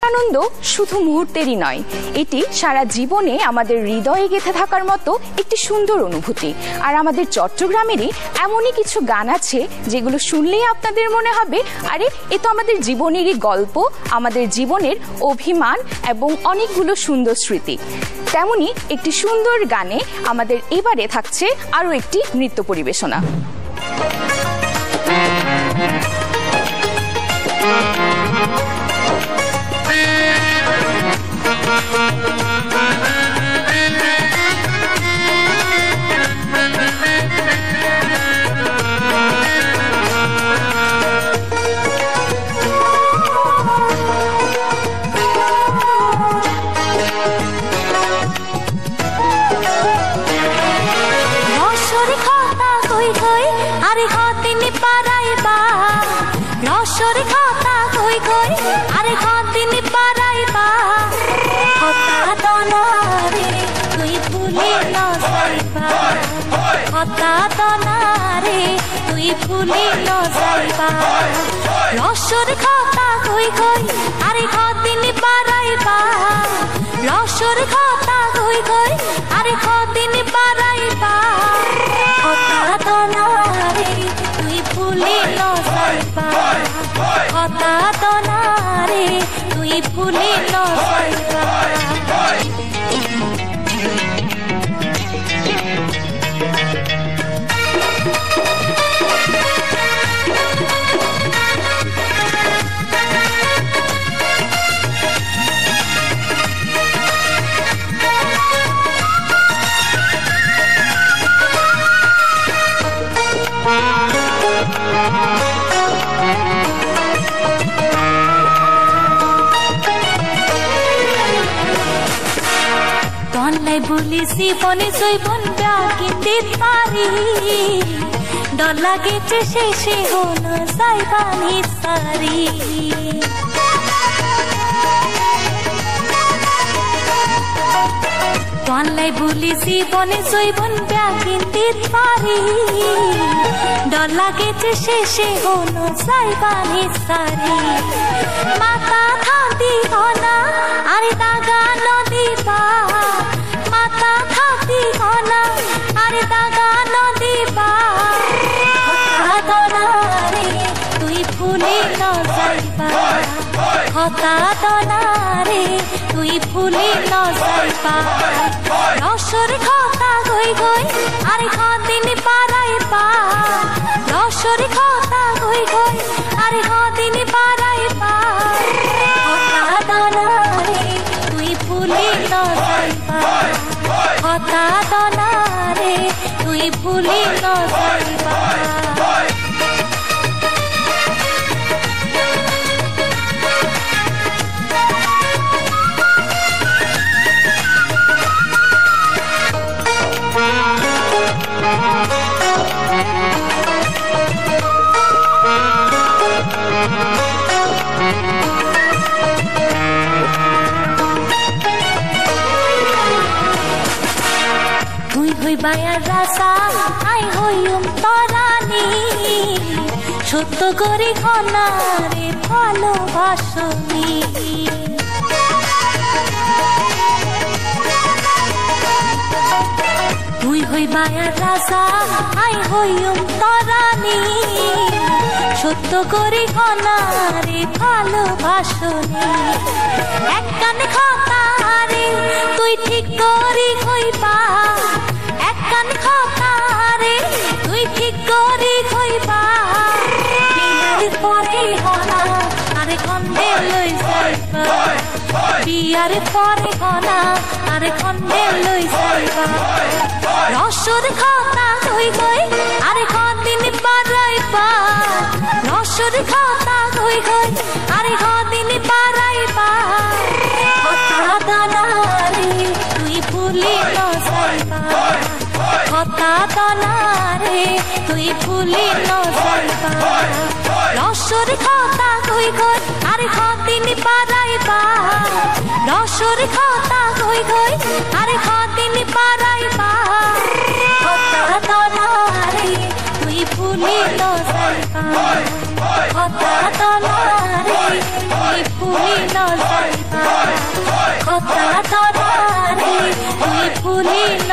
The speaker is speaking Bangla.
আনন্দ শুধু মুহূর্তেরই নয়, এটি সারা জীবনে আমাদের হৃদয়ে গেঁথে থাকার মতো একটি সুন্দর অনুভূতি। আর আমাদের চট্টগ্রামেরই এমনই কিছু গান আছে যেগুলো শুনলেই আপনাদের মনে হবে আরে এ তো আমাদের জীবনেরই গল্প, আমাদের জীবনের অভিমান এবং অনেকগুলো সুন্দর স্মৃতি। তেমনি একটি সুন্দর গানে আমাদের এবারে থাকছে আরও একটি নৃত্য পরিবেশনা। তুই ভুলিল যাইবা রসর কথা কই কই আরে কদিন বাড়াইবা রসর কথা কই কই আরে কদিন বাড়াইবা কথা তো না রে তুই ভুলিল যাইবা কথা তো না রে তুই ভুলিল যাইবা বলি জীবনে জৈবন কিনতে পারি ডর লাগেছে শেষে হলো যাইবানি সারি তলাই বলি জীবনে জৈবন কিনতে পারি ডর লাগেছে শেষে হলো যাইবানি সারি মাথা থাকি হনা আরে দাগা নদী পা মাথা থাকি হনা আরে দাগা নদী পা রে তুই ভুলিল যাইবা কথা দনা রে তুই ভুলিল যাইবা রসর কথা গই গই আরে কদিন পারাইবা রসর কথা গই গই আরে কদিন পারাইবা কথা দনা রে তুই ভুলিল যাইবা কথা দনা রে তুই ভুলিল যাইবা বায়ার রাসা আই হইম তরানি সত্য করি ঘনারে ভালোবাসনি তুই হই বায়ার রাসা আই হইম তরানি সত্য করি ঘনারে ভালোবাসনি এক কানে কথা রে তুই ঠিক করি হইবা কান কথা রে তুই ঠিক করি কইবা বিয়ার পরে হনা আরে খন্দে লই যাইবা বিয়ার পরে হনা আরে খন্দে লই যাইবা রসর কথা কই কই আরে কদিন পারাইবা রসর কথা কই কই আরে কদিন পারাইবা কথা দানা রে তুই ভুলিল যাইবা কথা দনা রে তুই ভুলিল যাইবা রসর কথা কই কই আরে কদিন পারাইবা রসর কথা কই কই আরে কদিন পারাইবা কথা দনা রে তুই ভুলিল যাইবা কথা দনা রে তুই ভুলিল যাইবা ছিল